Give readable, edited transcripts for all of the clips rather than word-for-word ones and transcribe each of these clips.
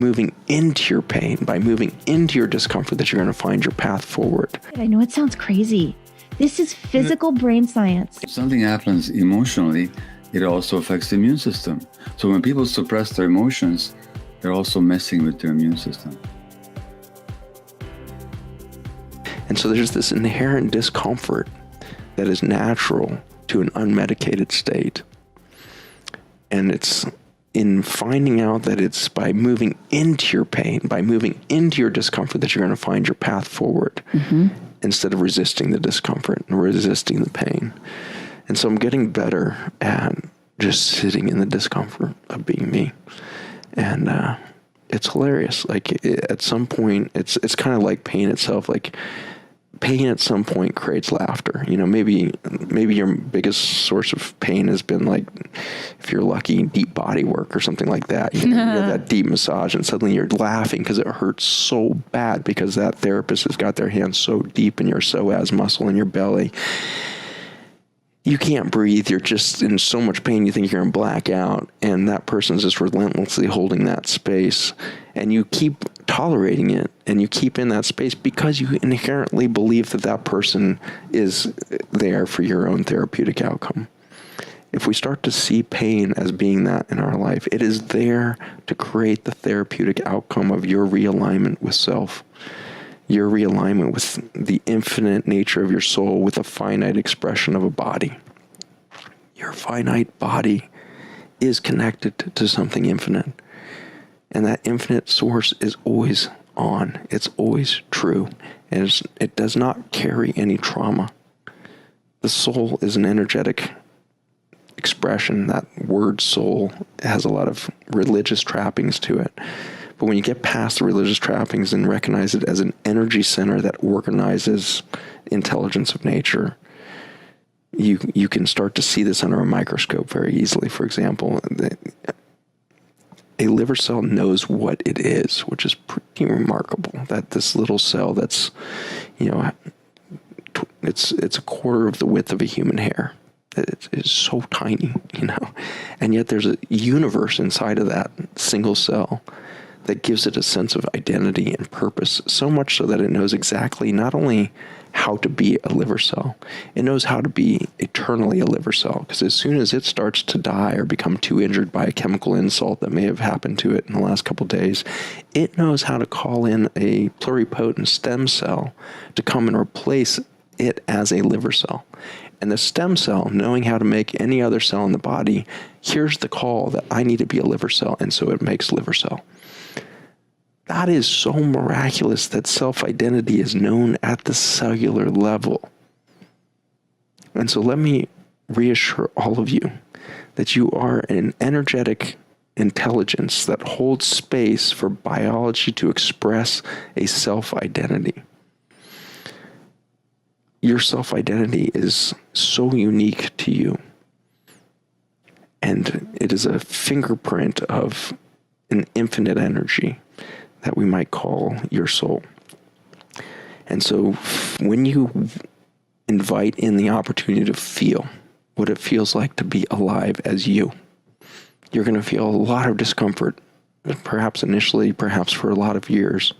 moving into your pain, by moving into your discomfort, that you're going to find your path forward. I know it sounds crazy. This is physical brain science. If something happens emotionally, it also affects the immune system. So when people suppress their emotions, they're also messing with their immune system. And so there's this inherent discomfort that is natural to an unmedicated state. And it's in finding out that it's by moving into your pain, by moving into your discomfort, that you're going to find your path forward, instead of resisting the discomfort and resisting the pain. And so I'm getting better at just sitting in the discomfort of being me. And it's hilarious. Like at some point, it's kind of like pain itself. Like pain at some point creates laughter. You know, maybe your biggest source of pain has been, like, if you're lucky, deep body work or something like that. You know, you have that deep massage and suddenly you're laughing because it hurts so bad because that therapist has got their hands so deep in your psoas muscle in your belly. You can't breathe. You're just in so much pain. You think you're going to black out, and that person's just relentlessly holding that space, and you keep tolerating it, and you keep in that space because you inherently believe that that person is there for your own therapeutic outcome. If we start to see pain as being that in our life, it is there to create the therapeutic outcome of your realignment with self. Your realignment with the infinite nature of your soul, with a finite expression of a body. Your finite body is connected to something infinite. And that infinite source is always on. It's always true. And it does not carry any trauma. The soul is an energetic expression. That word soul has a lot of religious trappings to it. But when you get past the religious trappings and recognize it as an energy center that organizes intelligence of nature, you can start to see this under a microscope very easily. For example, a liver cell knows what it is, which is pretty remarkable. That this little cell that's, you know, it's a quarter of the width of a human hair. It's so tiny, you know, and yet there's a universe inside of that single cell that gives it a sense of identity and purpose, so much so that it knows exactly not only how to be a liver cell, it knows how to be eternally a liver cell, because as soon as it starts to die or become too injured by a chemical insult that may have happened to it in the last couple of days, it knows how to call in a pluripotent stem cell to come and replace it as a liver cell. And the stem cell, knowing how to make any other cell in the body, hears the call that I need to be a liver cell, and so it makes liver cell. That is so miraculous that self-identity is known at the cellular level. And so let me reassure all of you that you are an energetic intelligence that holds space for biology to express a self-identity. Your self-identity is so unique to you. And it is a fingerprint of an infinite energy that we might call your soul. And so when you invite in the opportunity to feel what it feels like to be alive as you, you're going to feel a lot of discomfort, perhaps initially, perhaps for a lot of years.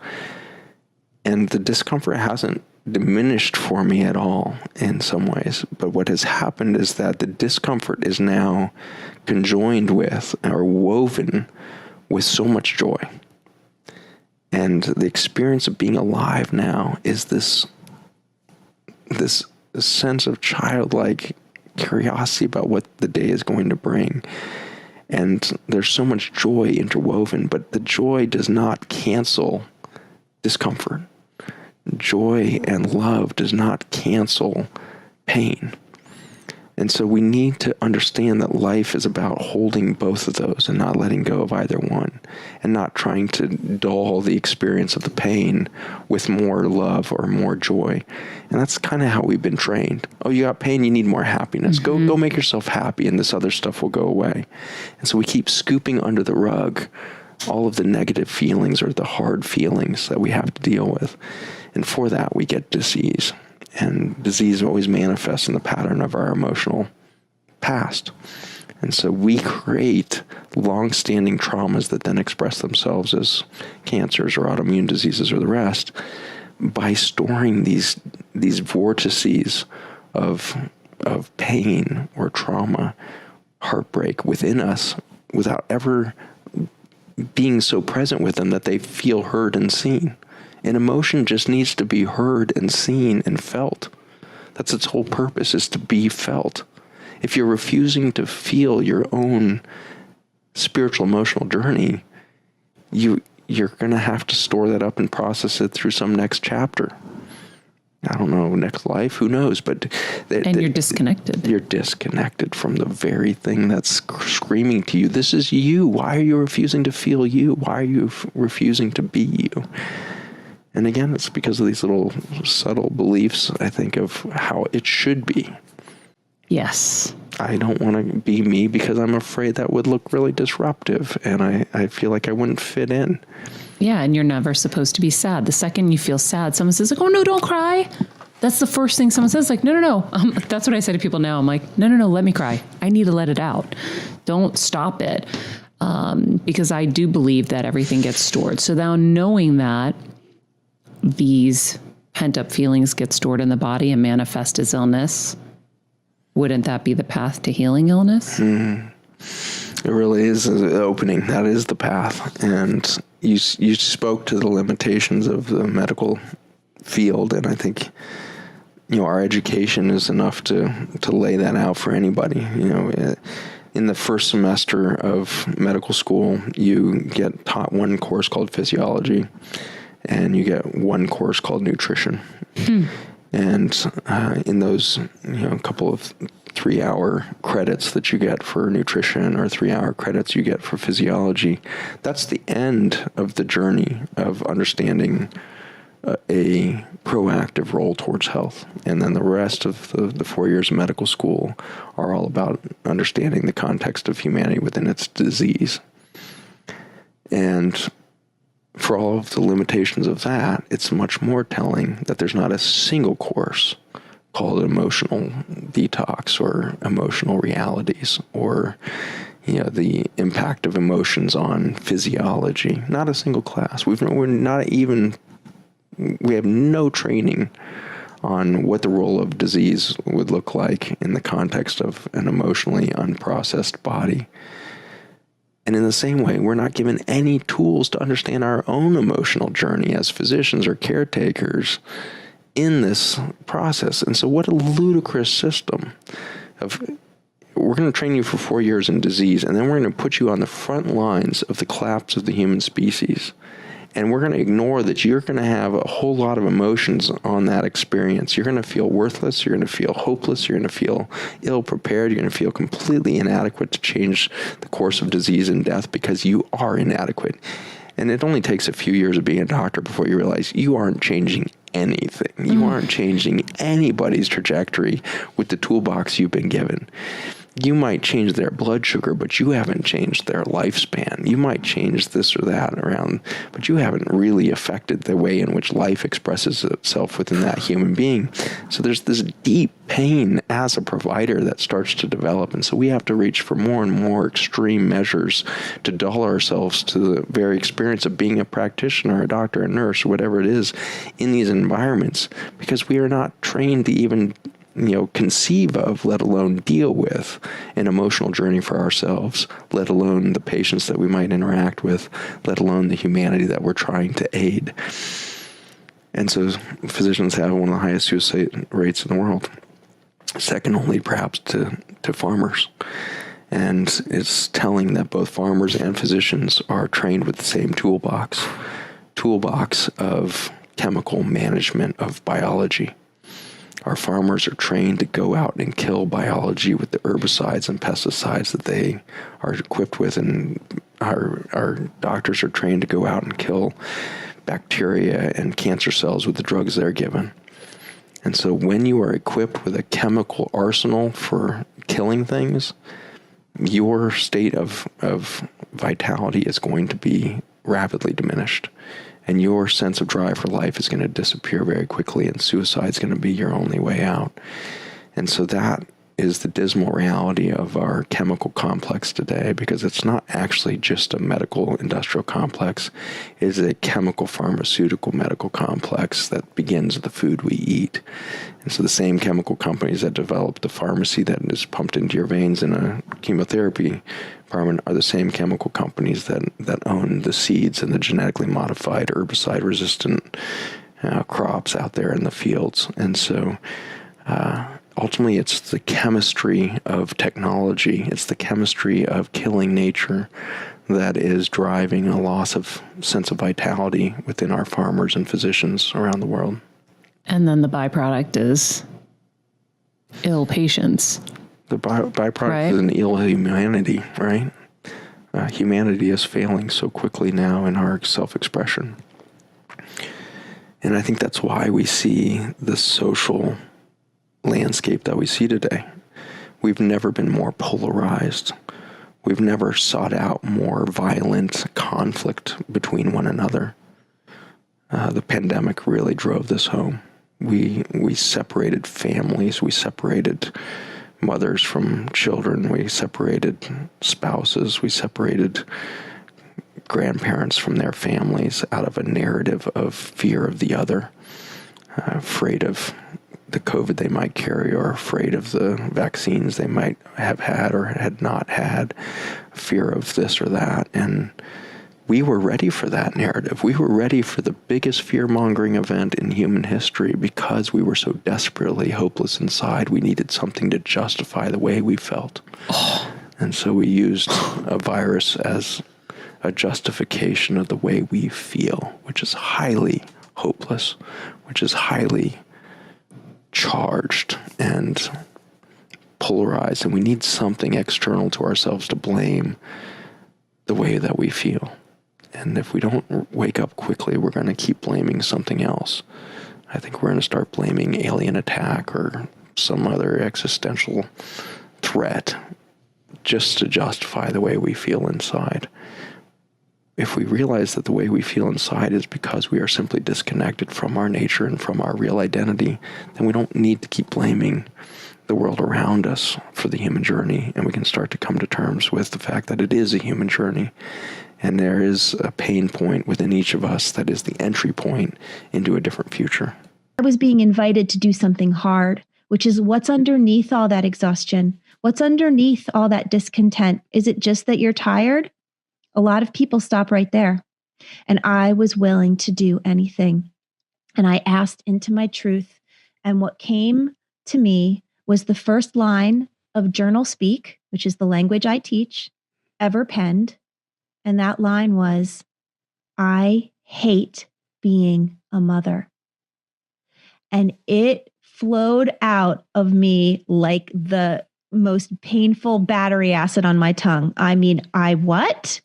And the discomfort hasn't diminished for me at all in some ways. But what has happened is that the discomfort is now conjoined with or woven with so much joy. And the experience of being alive now is this sense of childlike curiosity about what the day is going to bring. And there's so much joy interwoven, but the joy does not cancel discomfort. Joy and love does not cancel pain. And so we need to understand that life is about holding both of those and not letting go of either one, and not trying to dull the experience of the pain with more love or more joy. And that's kind of how we've been trained. Oh, you got pain, you need more happiness. Go make yourself happy and this other stuff will go away. And so we keep scooping under the rug all of the negative feelings or the hard feelings that we have to deal with. And for that, we get disease. And disease always manifests in the pattern of our emotional past. And so we create long-standing traumas that then express themselves as cancers or autoimmune diseases or the rest by storing these vortices of pain or trauma, heartbreak within us without ever being so present with them that they feel heard and seen. An emotion just needs to be heard and seen and felt. That's its whole purpose, is to be felt. If you're refusing to feel your own spiritual emotional journey, you're going to have to store that up and process it through some next chapter. I don't know, next life, who knows? But you're disconnected. You're disconnected from the very thing that's screaming to you. This is you. Why are you refusing to feel you? Why are you refusing to be you? And again, it's because of these little subtle beliefs, I think, of how it should be. Yes. I don't want to be me because I'm afraid that would look really disruptive, and I feel like I wouldn't fit in. Yeah, and you're never supposed to be sad. The second you feel sad, someone says, like, oh, no, don't cry. That's the first thing someone says, like, no. That's what I say to people now. I'm like, no, let me cry. I need to let it out. Don't stop it, because I do believe that everything gets stored. So now knowing that these pent-up feelings get stored in the body and manifest as illness, wouldn't that be the path to healing illness? Mm. It really is an opening. That is the path. And you spoke to the limitations of the medical field, and I think, our education is enough to lay that out for anybody. In the first semester of medical school, you get taught one course called physiology, and you get one course called nutrition. And in those, couple of 3-hour credits that you get for nutrition or 3-hour credits you get for physiology, that's the end of the journey of understanding a proactive role towards health. And then the rest of the 4 years of medical school are all about understanding the context of humanity within its disease. And for all of the limitations of that, it's much more telling that there's not a single course called emotional detox or emotional realities or, the impact of emotions on physiology. Not a single class. We have no training on what the role of disease would look like in the context of an emotionally unprocessed body. And in the same way, we're not given any tools to understand our own emotional journey as physicians or caretakers in this process. And so what a ludicrous system of, we're going to train you for 4 years in disease, and then we're going to put you on the front lines of the collapse of the human species. And we're going to ignore that you're going to have a whole lot of emotions on that experience. You're going to feel worthless. You're going to feel hopeless. You're going to feel ill-prepared. You're going to feel completely inadequate to change the course of disease and death because you are inadequate. And it only takes a few years of being a doctor before you realize you aren't changing anything. You aren't changing anybody's trajectory with the toolbox you've been given. You might change their blood sugar, but you haven't changed their lifespan. You might change this or that around, but you haven't really affected the way in which life expresses itself within that human being. So there's this deep pain as a provider that starts to develop. And so we have to reach for more and more extreme measures to dull ourselves to the very experience of being a practitioner, a doctor, a nurse, or whatever it is in these environments, because we are not trained to even conceive of, let alone deal with, an emotional journey for ourselves, let alone the patients that we might interact with, let alone the humanity that we're trying to aid. And so physicians have one of the highest suicide rates in the world, second only perhaps to farmers. And it's telling that both farmers and physicians are trained with the same toolbox of chemical management of biology. Our farmers are trained to go out and kill biology with the herbicides and pesticides that they are equipped with, and our doctors are trained to go out and kill bacteria and cancer cells with the drugs they're given. And so when you are equipped with a chemical arsenal for killing things, your state of vitality is going to be rapidly diminished. And your sense of drive for life is going to disappear very quickly, and suicide is going to be your only way out. And so that is the dismal reality of our chemical complex today, because it's not actually just a medical industrial complex. It is a chemical pharmaceutical medical complex that begins with the food we eat. And so the same chemical companies that develop the pharmacy that is pumped into your veins in a chemotherapy department are the same chemical companies that own the seeds and the genetically modified herbicide resistant crops out there in the fields. And so ultimately, it's the chemistry of technology, it's the chemistry of killing nature that is driving a loss of sense of vitality within our farmers and physicians around the world. And then the byproduct is ill patients. The byproduct Right. is an ill humanity, right? Humanity is failing so quickly now in our self-expression. And I think that's why we see the social landscape that we see today. We've never been more polarized. We've never sought out more violent conflict between one another. The pandemic really drove this home. We separated families. We separated mothers from children. We separated spouses. We separated grandparents from their families out of a narrative of fear of the other, afraid of the COVID they might carry, or afraid of the vaccines they might have had or had not had, fear of this or that. And we were ready for that narrative. We were ready for the biggest fear-mongering event in human history because we were so desperately hopeless inside. We needed something to justify the way we felt. And so we used a virus as a justification of the way we feel, which is highly hopeless, which is highly charged and polarized, and we need something external to ourselves to blame the way that we feel. And if we don't wake up quickly, we're going to keep blaming something else. I think we're going to start blaming alien attack or some other existential threat just to justify the way we feel inside. If we realize that the way we feel inside is because we are simply disconnected from our nature and from our real identity, then we don't need to keep blaming the world around us for the human journey, and we can start to come to terms with the fact that it is a human journey, and there is a pain point within each of us that is the entry point into a different future. I was being invited to do something hard, which is what's underneath all that exhaustion? What's underneath all that discontent? Is it just that you're tired? A lot of people stop right there. And I was willing to do anything. And I asked into my truth. And what came to me was the first line of JournalSpeak, which is the language I teach, ever penned. And that line was, I hate being a mother. And it flowed out of me like the most painful battery acid on my tongue. I mean, what?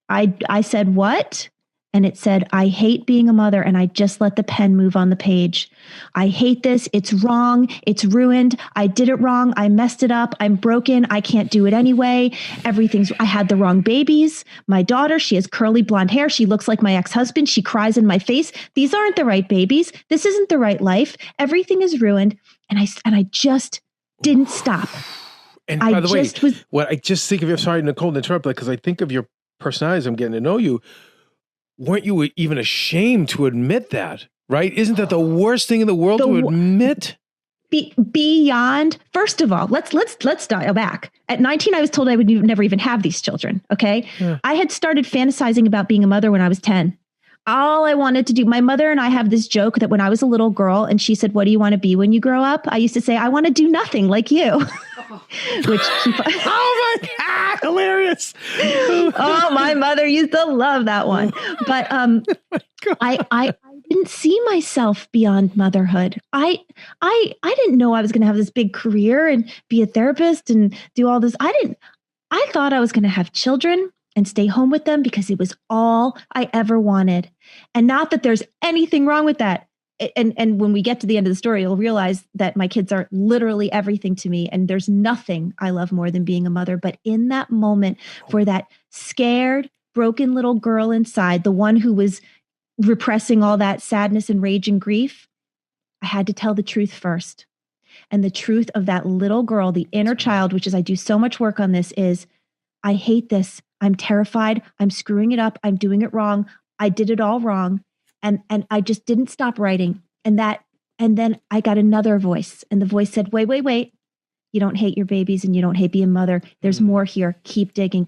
I said, what? And it said, I hate being a mother. And I just let the pen move on the page. I hate this. It's wrong. It's ruined. I did it wrong. I messed it up. I'm broken. I can't do it anyway. I had the wrong babies. My daughter, she has curly blonde hair. She looks like my ex-husband. She cries in my face. These aren't the right babies. This isn't the right life. Everything is ruined. And I just didn't stop. And by the way, what I just think of you, sorry, Nicole, to interrupt, because I think of your personality as I'm getting to know you. Weren't you even ashamed to admit that, right? Isn't that the worst thing in the world to admit? Beyond, first of all, let's dial back. At 19, I was told I would never even have these children. Okay. Yeah. I had started fantasizing about being a mother when I was 10. All I wanted to do, my mother and I have this joke that when I was a little girl and she said, what do you want to be when you grow up? I used to say, I want to do nothing like you. Which she, oh my God, hilarious. Oh, my mother used to love that one. But I didn't see myself beyond motherhood. I didn't know I was going to have this big career and be a therapist and do all this. I thought I was going to have children and stay home with them because it was all I ever wanted. And not that there's anything wrong with that. And when we get to the end of the story, you'll realize that my kids are literally everything to me. And there's nothing I love more than being a mother. But in that moment, for that scared, broken little girl inside, the one who was repressing all that sadness and rage and grief, I had to tell the truth first. And the truth of that little girl, the inner child, which is, I do so much work on this, is I hate this. I'm terrified. I'm screwing it up. I'm doing it wrong. I did it all wrong. And I just didn't stop writing. And then I got another voice, and the voice said, wait. You don't hate your babies and you don't hate being a mother. There's more here. Keep digging.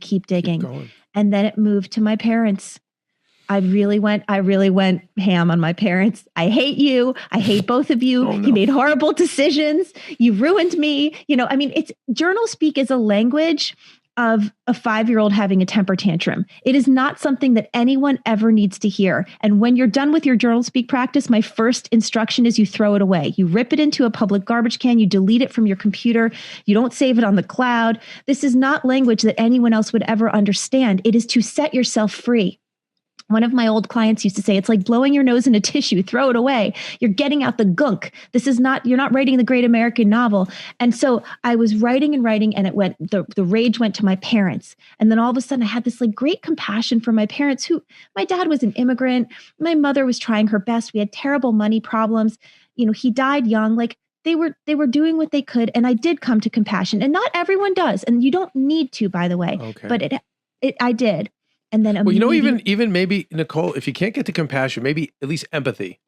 And then it moved to my parents. I really went ham on my parents. I hate you. I hate both of you. You made horrible decisions. You ruined me. It's JournalSpeak is a language of a 5-year-old having a temper tantrum. It is not something that anyone ever needs to hear. And when you're done with your JournalSpeak practice, my first instruction is you throw it away. You rip it into a public garbage can. You delete it from your computer. You don't save it on the cloud. This is not language that anyone else would ever understand. It is to set yourself free. One of my old clients used to say, it's like blowing your nose in a tissue, throw it away. You're getting out the gunk. You're not writing the great American novel. And so I was writing, and the rage went to my parents. And then all of a sudden I had this great compassion for my parents, my dad was an immigrant. My mother was trying her best. We had terrible money problems. He died young. They were doing what they could. And I did come to compassion, and not everyone does. And you don't need to, by the way, but I did. And then, even maybe, Nicole, if you can't get to compassion, maybe at least empathy.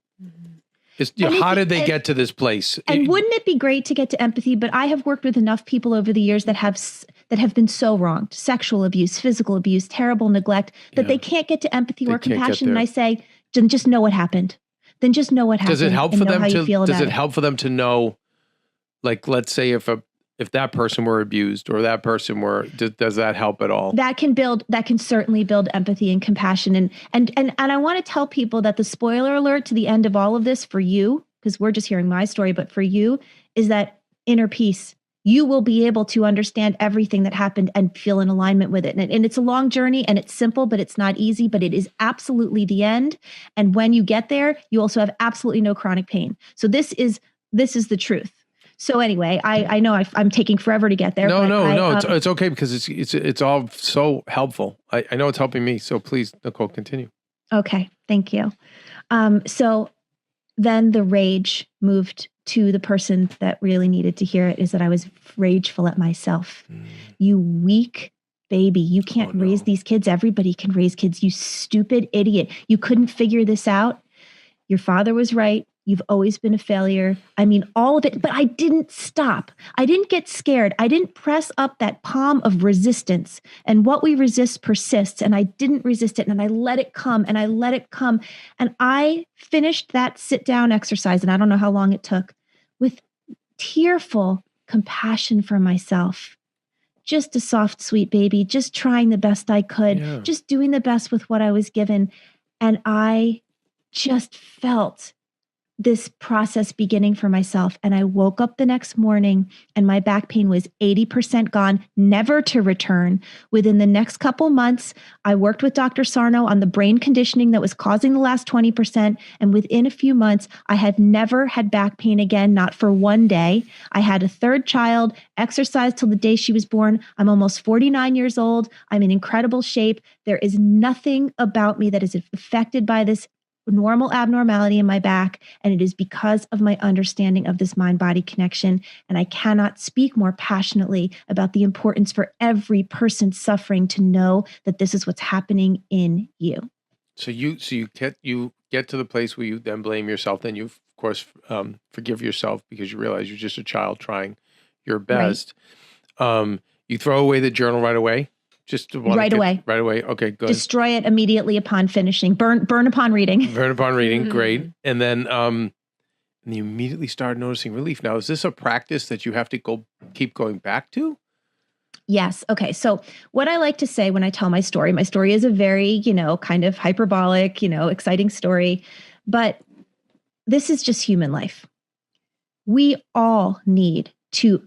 How did they get to this place? And wouldn't it be great to get to empathy? But I have worked with enough people over the years that have been so wronged: sexual abuse, physical abuse, terrible neglect, that they can't get to empathy or compassion. And I say, then just know what happened. Does it help for them to know, let's say if that person were abused or that person does that help at all? That can certainly build empathy and compassion. And I want to tell people that the spoiler alert to the end of all of this for you, because we're just hearing my story, but for you, is that inner peace. You will be able to understand everything that happened and feel in alignment with it. And it's a long journey, and it's simple, but it's not easy, but it is absolutely the end. And when you get there, you also have absolutely no chronic pain. So this is the truth. So anyway, I know I'm taking forever to get there. No, it's okay, because it's all so helpful. I know it's helping me. So please, Nicole, continue. Okay, thank you. So then the rage moved to the person that really needed to hear it, is that I was rageful at myself. You weak baby, you can't raise these kids. Everybody can raise kids. You stupid idiot. You couldn't figure this out. Your father was right. You've always been a failure. All of it, but I didn't stop. I didn't get scared. I didn't press up that palm of resistance. And what we resist persists. And I didn't resist it. And I let it come, and I let it come. And I finished that sit down exercise, and I don't know how long it took, with tearful compassion for myself. Just a soft, sweet baby, just trying the best I could, just doing the best with what I was given. And I just felt this process beginning for myself. And I woke up the next morning and my back pain was 80% gone, never to return. Within the next couple months, I worked with Dr. Sarno on the brain conditioning that was causing the last 20%. And within a few months, I had never had back pain again, not for one day. I had a third child, exercised till the day she was born. I'm almost 49 years old. I'm in incredible shape. There is nothing about me that is affected by this normal abnormality in my back, and it is because of my understanding of this mind-body connection. And I cannot speak more passionately about the importance for every person suffering to know that this is what's happening in you. So you get to the place where you then blame yourself. Then you, of course, forgive yourself because you realize you're just a child trying your best. Right. You throw away the journal right away. Right away. Okay, good. Destroy it immediately upon finishing. Burn upon reading. Burn upon reading. Great. And then you immediately start noticing relief. Now, is this a practice that you have to keep going back to? Yes. Okay. So what I like to say when I tell my story is a very, kind of hyperbolic, exciting story, but this is just human life. We all need to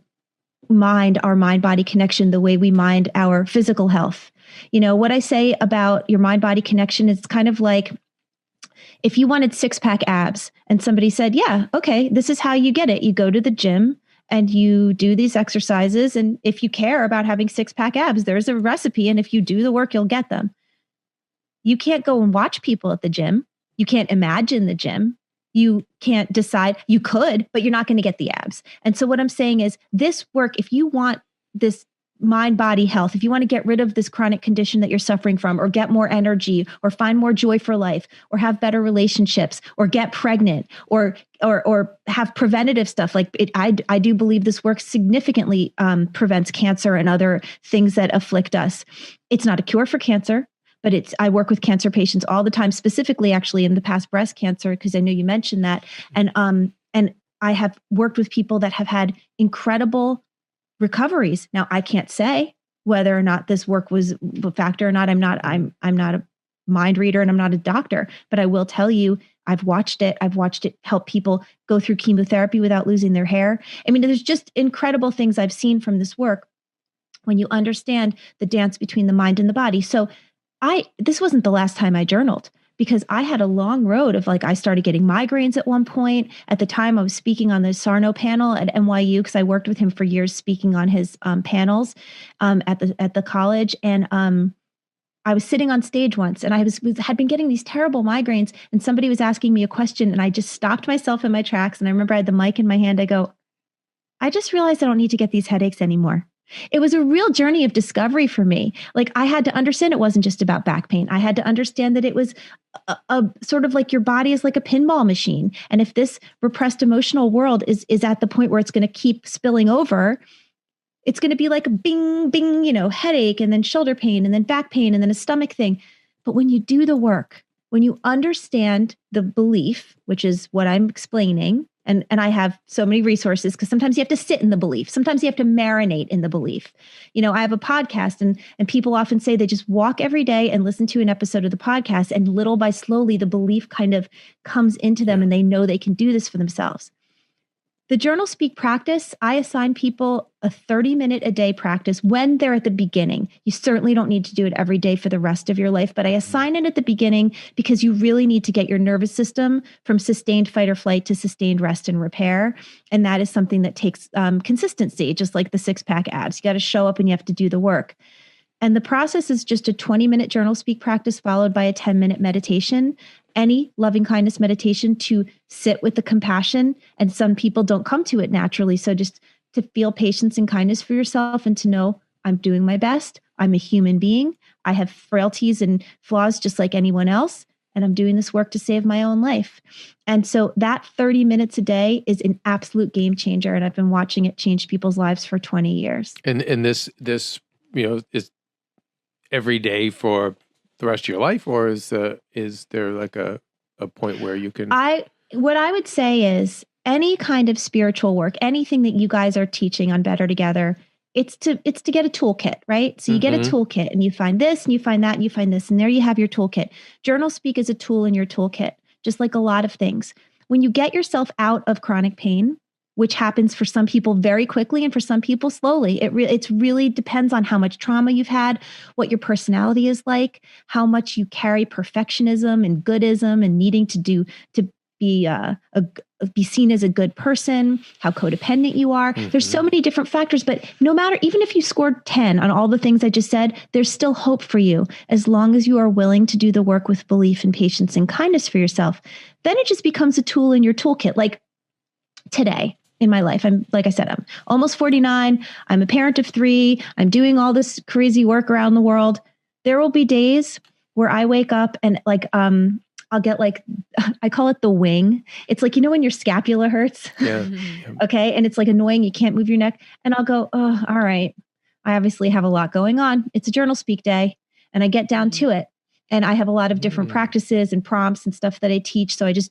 mind our mind-body connection the way we mind our physical health. What I say about your mind-body connection is kind of like if you wanted six-pack abs and somebody said, yeah, okay, this is how you get it. You go to the gym and you do these exercises. And if you care about having six-pack abs, there's a recipe. And if you do the work, you'll get them. You can't go and watch people at the gym. You can't imagine the gym. you can't decide. You could, but you're not going to get the abs. And so what I'm saying is this work, if you want this mind, body health, if you want to get rid of this chronic condition that you're suffering from, or get more energy, or find more joy for life, or have better relationships, or get pregnant, or have preventative stuff like it, I do believe this work significantly prevents cancer and other things that afflict us. It's not a cure for cancer, but I work with cancer patients all the time, specifically actually in the past breast cancer, because I know you mentioned that. And I have worked with people that have had incredible recoveries. Now, I can't say whether or not this work was a factor or not. I'm not a mind reader and I'm not a doctor, but I will tell you, I've watched it help people go through chemotherapy without losing their hair. I mean, there's just incredible things I've seen from this work when you understand the dance between the mind and the body. So this wasn't the last time I journaled, because I had a long road of I started getting migraines at one point. At the time I was speaking on the Sarno panel at NYU, because I worked with him for years speaking on his panels at the college. And I was sitting on stage once and I had been getting these terrible migraines, and somebody was asking me a question and I just stopped myself in my tracks. And I remember I had the mic in my hand. I go, I just realized I don't need to get these headaches anymore. It was a real journey of discovery for me. I had to understand it wasn't just about back pain. I had to understand that it was a sort of your body is like a pinball machine. And if this repressed emotional world is at the point where it's going to keep spilling over, it's going to be like a bing, bing, headache, and then shoulder pain, and then back pain, and then a stomach thing. But when you do the work, when you understand the belief, which is what I'm explaining, and I have so many resources, because sometimes you have to sit in the belief. Sometimes you have to marinate in the belief. I have a podcast and people often say they just walk every day and listen to an episode of the podcast, and little by slowly, the belief kind of comes into them and they know they can do this for themselves. The JournalSpeak practice, I assign people a 30-minute a day practice when they're at the beginning. You certainly don't need to do it every day for the rest of your life, but I assign it at the beginning because you really need to get your nervous system from sustained fight or flight to sustained rest and repair. And that is something that takes consistency, just like the six-pack abs. You got to show up and you have to do the work. And the process is just a 20-minute JournalSpeak practice followed by a 10-minute meditation, any loving kindness meditation to sit with the compassion. And some people don't come to it naturally. So just to feel patience and kindness for yourself and to know I'm doing my best. I'm a human being. I have frailties and flaws just like anyone else. And I'm doing this work to save my own life. And so that 30 minutes a day is an absolute game changer. And I've been watching it change people's lives for 20 years. And this is every day for the rest of your life, or is there a point where you can? What I would say is any kind of spiritual work, anything that you guys are teaching on Better Together, it's to get a toolkit, right? So you get a toolkit and you find this and you find that and you find this, and there you have your toolkit. JournalSpeak is a tool in your toolkit, just like a lot of things. When you get yourself out of chronic pain, which happens for some people very quickly and for some people slowly. It really depends on how much trauma you've had, what your personality is like, how much you carry perfectionism and goodism and needing to be seen as a good person, how codependent you are. There's so many different factors, but no matter, even if you scored 10 on all the things I just said, there's still hope for you as long as you are willing to do the work with belief and patience and kindness for yourself. Then it just becomes a tool in your toolkit. Like today, in my life, I'm almost 49. I'm a parent of 3. I'm doing all this crazy work around the world. There will be days where I wake up and I'll get I call it the wing. It's when your scapula hurts. Yeah. Okay. And it's annoying. You can't move your neck. And I'll go, oh, all right. I obviously have a lot going on. It's a JournalSpeak day. And I get down to it. And I have a lot of different practices and prompts and stuff that I teach. So I just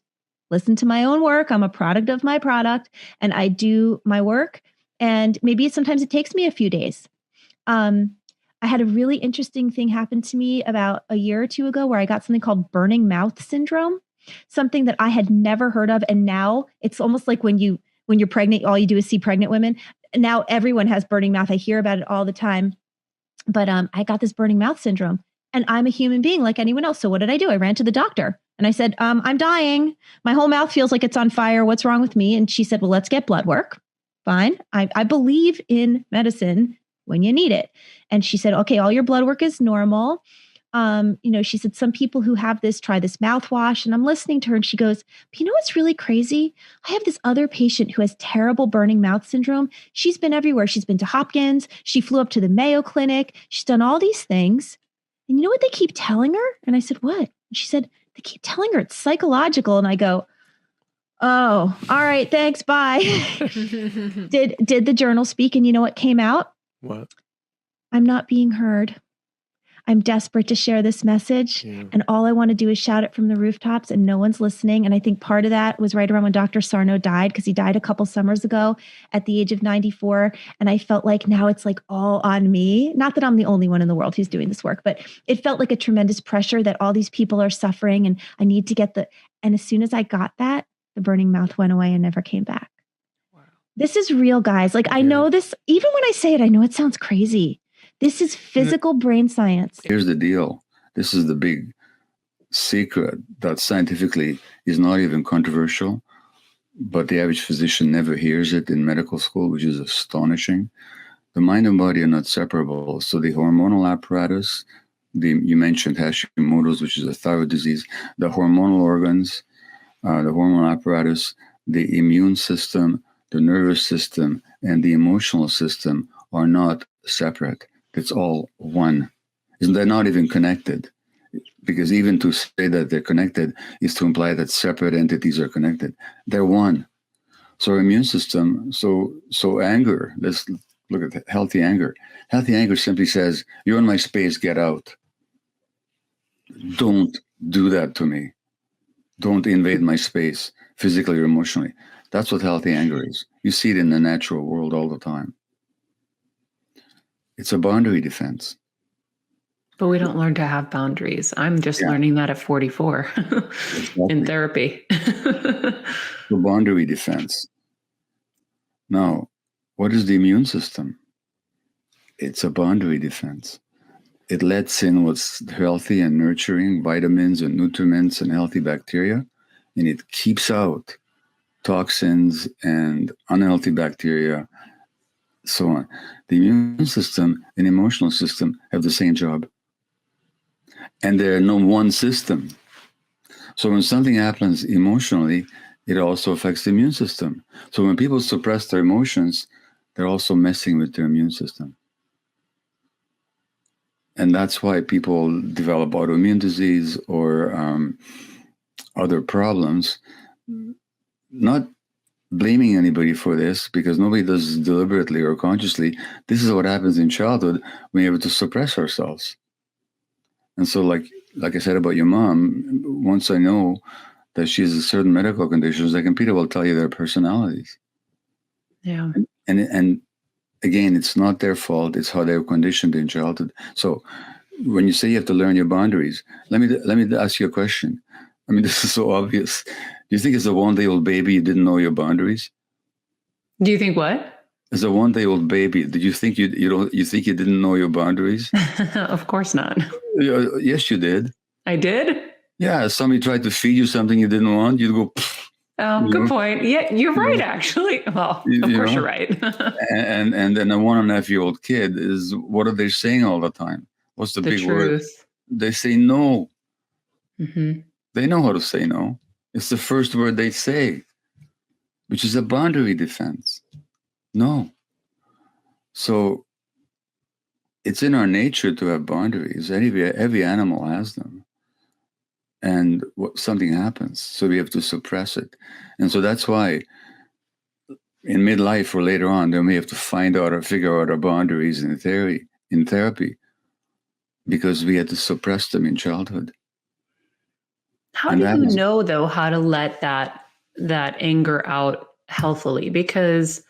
listen to my own work. I'm a product of my product and I do my work. And maybe sometimes it takes me a few days. I had a really interesting thing happen to me about a year or 2 ago where I got something called burning mouth syndrome, something that I had never heard of. And now it's almost like when you're pregnant, all you do is see pregnant women. Now everyone has burning mouth. I hear about it all the time. But I got this burning mouth syndrome and I'm a human being like anyone else. So what did I do? I ran to the doctor. And I said, I'm dying. My whole mouth feels like it's on fire. What's wrong with me? And she said, well, let's get blood work. Fine. I believe in medicine when you need it. And she said, okay, all your blood work is normal. She said, some people who have this try this mouthwash. And I'm listening to her and she goes, but you know what's really crazy? I have this other patient who has terrible burning mouth syndrome. She's been everywhere. She's been to Hopkins. She flew up to the Mayo Clinic. She's done all these things. And you know what they keep telling her? And I said, what? And she said, they keep telling her it's psychological. And I go, oh, all right, thanks. Bye. Did the journal speak? And you know what came out? What? I'm not being heard. I'm desperate to share this message. Yeah. And all I want to do is shout it from the rooftops and no one's listening. And I think part of that was right around when Dr. Sarno died, because he died a couple summers ago at the age of 94. And I felt like now it's like all on me. Not that I'm the only one in the world who's doing this work, but it felt like a tremendous pressure that all these people are suffering and I need to get and as soon as I got that, the burning mouth went away and never came back. Wow. This is real, guys. Like I know this, even when I say it, I know it sounds crazy. This is physical brain science. Here's the deal. This is the big secret that scientifically is not even controversial, but the average physician never hears it in medical school, which is astonishing. The mind and body are not separable. So the hormonal apparatus, you mentioned Hashimoto's, which is a thyroid disease, the hormonal organs, the hormonal apparatus, the immune system, the nervous system, and the emotional system are not separate. It's all one. They're not even connected, because even to say that they're connected is to imply that separate entities are connected. They're one. So our immune system, so anger, let's look at healthy anger. Healthy anger simply says, you're in my space, get out. Don't do that to me. Don't invade my space, physically or emotionally. That's what healthy anger is. You see it in the natural world all the time. It's a boundary defense. But we don't learn to have boundaries. I'm just learning that at 44 in therapy. The boundary defense. Now, what is the immune system? It's a boundary defense. It lets in what's healthy and nurturing, vitamins and nutriments and healthy bacteria, and it keeps out toxins and unhealthy bacteria, so on. The immune system and emotional system have the same job. And they're no one system. So when something happens emotionally, it also affects the immune system. So when people suppress their emotions, they're also messing with their immune system. And that's why people develop autoimmune disease or other problems. Not blaming anybody for this, because nobody does it deliberately or consciously. This is what happens in childhood when we're able to suppress ourselves. And so like I said about your mom, once I know that she has a certain medical conditions, like, and Peter will tell you their personalities. Yeah. And again, it's not their fault. It's how they were conditioned in childhood. So when you say you have to learn your boundaries, let me ask you a question. I mean, this is so obvious. Do you think as a one-day-old baby you didn't know your boundaries? Do you think what? As a one-day-old baby, did you think you think you didn't know your boundaries? Of course not. Yes, you did. I did? Yeah, somebody tried to feed you something you didn't want, you'd go, pfft. Oh, good point. Yeah, you're right, actually. Well, of course you're right. and then a 1.5-year-old kid is, what are they saying all the time? What's the big word? They say no. Mm-hmm. They know how to say no. It's the first word they say, which is a boundary defense. No. So it's in our nature to have boundaries. Every animal has them. And something happens, so we have to suppress it. And so that's why in midlife or later on, then we have to find out or figure out our boundaries in therapy, because we had to suppress them in childhood. How do you know, though, how to let that anger out healthily? Because,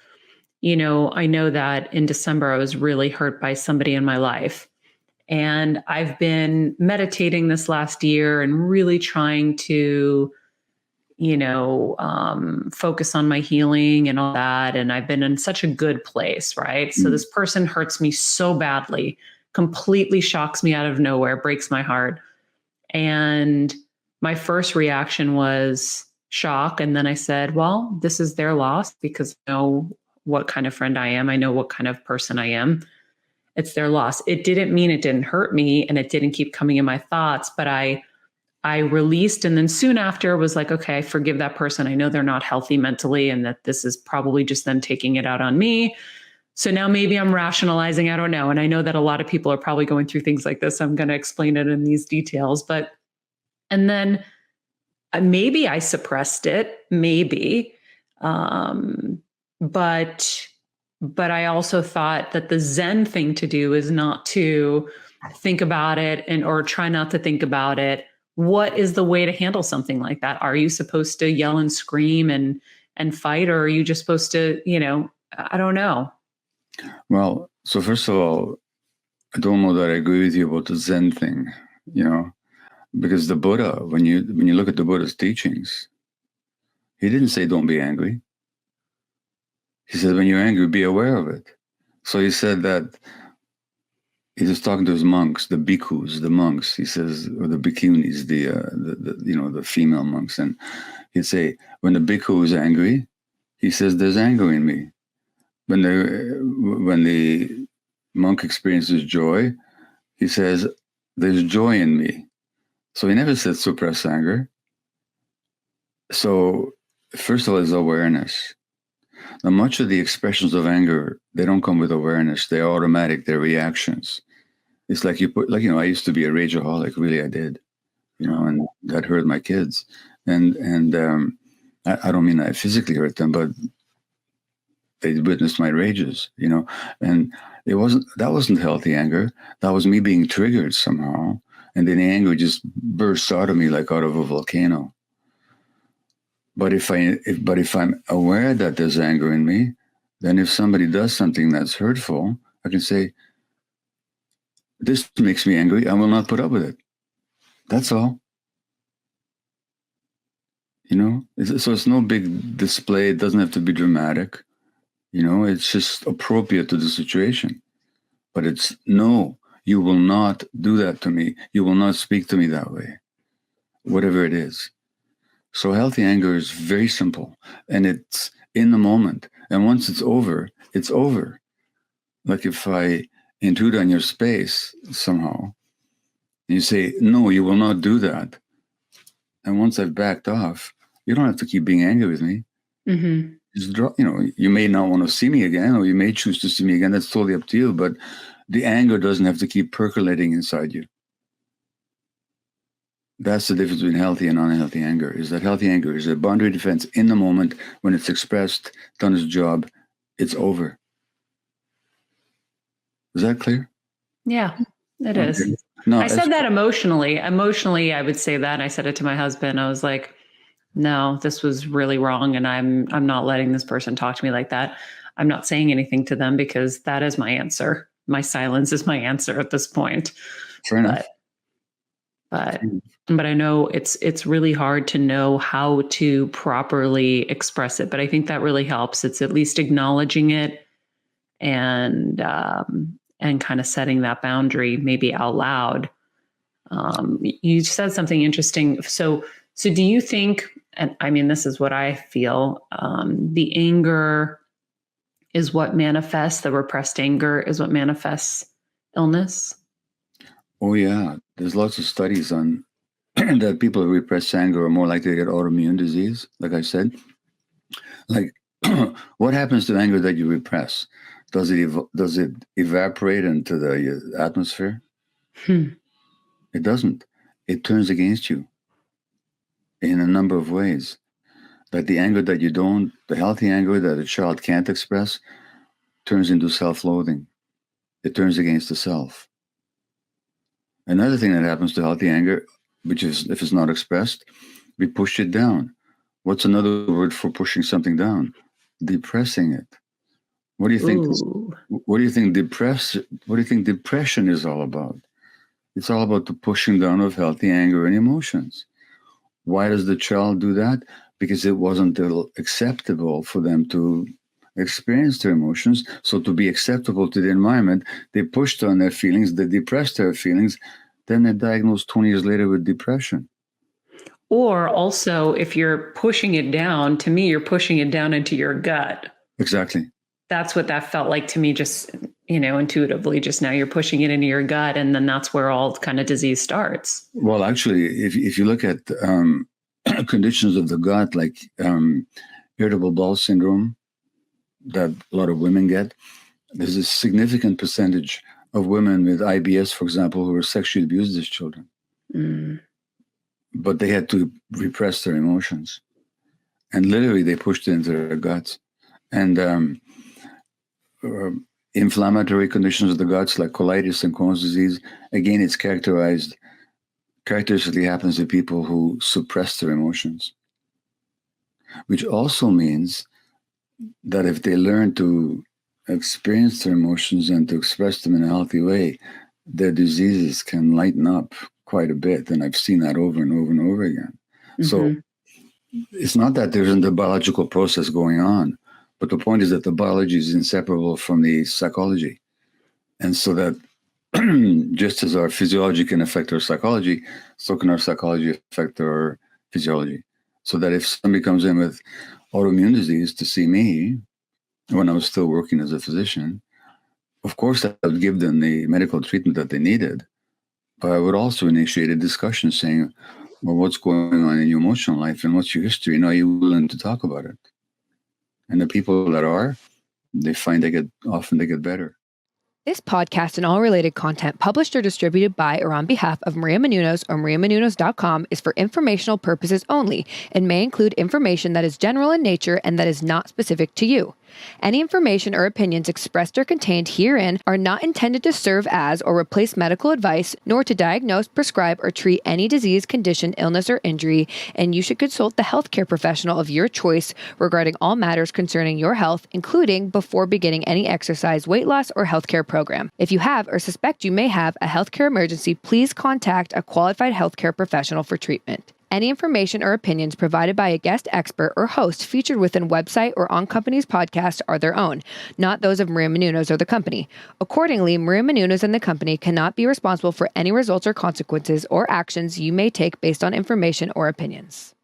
I know that in December I was really hurt by somebody in my life. And I've been meditating this last year and really trying to, focus on my healing and all that. And I've been in such a good place, right? Mm-hmm. So this person hurts me so badly, completely shocks me out of nowhere, breaks my heart. And my first reaction was shock. And then I said, well, this is their loss, because I know what kind of friend I am. I know what kind of person I am. it's their loss. It didn't mean it didn't hurt me and it didn't keep coming in my thoughts, but I released. And then soon after was like, okay, I forgive that person. I know they're not healthy mentally and that this is probably just them taking it out on me. So now maybe I'm rationalizing, I don't know. And I know that a lot of people are probably going through things like this. I'm going to explain it in these details, and then maybe I suppressed it, maybe. But I also thought that the Zen thing to do is not to think about it or try not to think about it. What is the way to handle something like that? Are you supposed to yell and scream and fight, or are you just supposed to, I don't know. Well, so first of all, I don't know that I agree with you about the Zen thing, because the Buddha, when you look at the Buddha's teachings, he didn't say don't be angry. He said when you're angry, be aware of it. So he said that he was talking to his monks, the bhikkhus, the monks. He says, or the bhikkhunis, the female monks, and he'd say when the bhikkhu is angry, he says there's anger in me. When the monk experiences joy, he says there's joy in me. So he never said suppress anger. So first of all, is awareness. Now, much of the expressions of anger, they don't come with awareness. They're automatic. They're reactions. It's like I used to be a rageaholic. Really, I did, and that hurt my kids. And I don't mean I physically hurt them, but they witnessed my rages, and that wasn't healthy anger. That was me being triggered somehow. And then the anger just bursts out of me like out of a volcano. But if I'm aware that there's anger in me, then if somebody does something that's hurtful, I can say, this makes me angry. I will not put up with it. That's all. So it's no big display. It doesn't have to be dramatic. It's just appropriate to the situation. But it's no, you will not do that to me. You will not speak to me that way, whatever it is. So healthy anger is very simple, and it's in the moment. And once it's over, it's over. Like if I intrude on your space somehow, and you say, no, you will not do that. And once I've backed off, you don't have to keep being angry with me. Mm-hmm. Just you may not want to see me again, or you may choose to see me again. That's totally up to you. But the anger doesn't have to keep percolating inside you. That's the difference between healthy and unhealthy anger, is that healthy anger is a boundary defense in the moment. When it's expressed, done its job, it's over. Is that clear? Yeah, it is. No, I said that emotionally. Emotionally, I would say that. And I said it to my husband. I was like, no, this was really wrong. And I'm not letting this person talk to me like that. I'm not saying anything to them because that is my answer. My silence is my answer at this point. Fair enough. But I know it's really hard to know how to properly express it. But I think that really helps. It's at least acknowledging it and kind of setting that boundary, maybe out loud. You said something interesting. So do you think, and I mean, this is what I feel, the anger is what manifests, the repressed anger is what manifests illness? Oh, yeah. There's lots of studies on that people who repress anger are more likely to get autoimmune disease, like I said. Like, what happens to anger that you repress? Does it evaporate into the atmosphere? It doesn't. It turns against you in a number of ways. Like the anger that the healthy anger that a child can't express turns into self-loathing. It turns against the self. Another thing that happens to healthy anger, which is, if it's not expressed, we push it down. What's another word for pushing something down? Depressing it. What do you think? Ooh. What do you think depression is all about? It's all about the pushing down of healthy anger and emotions. Why does the child do that? Because it wasn't acceptable for them to experience their emotions. So to be acceptable to the environment, they pushed down their feelings, they depressed their feelings, then they're diagnosed 20 years later with depression. Or also, if you're pushing it down, to me, you're pushing it down into your gut. Exactly. That's what that felt like to me, just intuitively just now. You're pushing it into your gut, and then that's where all kind of disease starts. Well, actually, if you look at conditions of the gut, like irritable bowel syndrome that a lot of women get, there's a significant percentage of women with IBS, for example, who were sexually abused as children. But they had to repress their emotions. And literally, they pushed it into their guts. And inflammatory conditions of the guts, like colitis and Crohn's disease, again, it's characteristically happens to people who suppress their emotions, which also means that if they learn to experience their emotions and to express them in a healthy way, their diseases can lighten up quite a bit. And I've seen that over and over and over again. So it's not that there isn't a biological process going on, but the point is that the biology is inseparable from the psychology. And so that just as our physiology can affect our psychology, so can our psychology affect our physiology. So that if somebody comes in with autoimmune disease to see me, when I was still working as a physician, of course I would give them the medical treatment that they needed, but I would also initiate a discussion saying, well, what's going on in your emotional life and what's your history, and are you willing to talk about it? And the people that are, they find they get better. This podcast and all related content published or distributed by or on behalf of Maria Menounos or mariamenounos.com is for informational purposes only and may include information that is general in nature and that is not specific to you. Any information or opinions expressed or contained herein are not intended to serve as or replace medical advice, nor to diagnose, prescribe, or treat any disease, condition, illness, or injury, and you should consult the healthcare professional of your choice regarding all matters concerning your health, including before beginning any exercise, weight loss, or healthcare program. If you have or suspect you may have a healthcare emergency, please contact a qualified healthcare professional for treatment. Any information or opinions provided by a guest expert or host featured within website or on company's podcast are their own, not those of Maria Menounos or the company. Accordingly, Maria Menounos and the company cannot be responsible for any results or consequences or actions you may take based on information or opinions.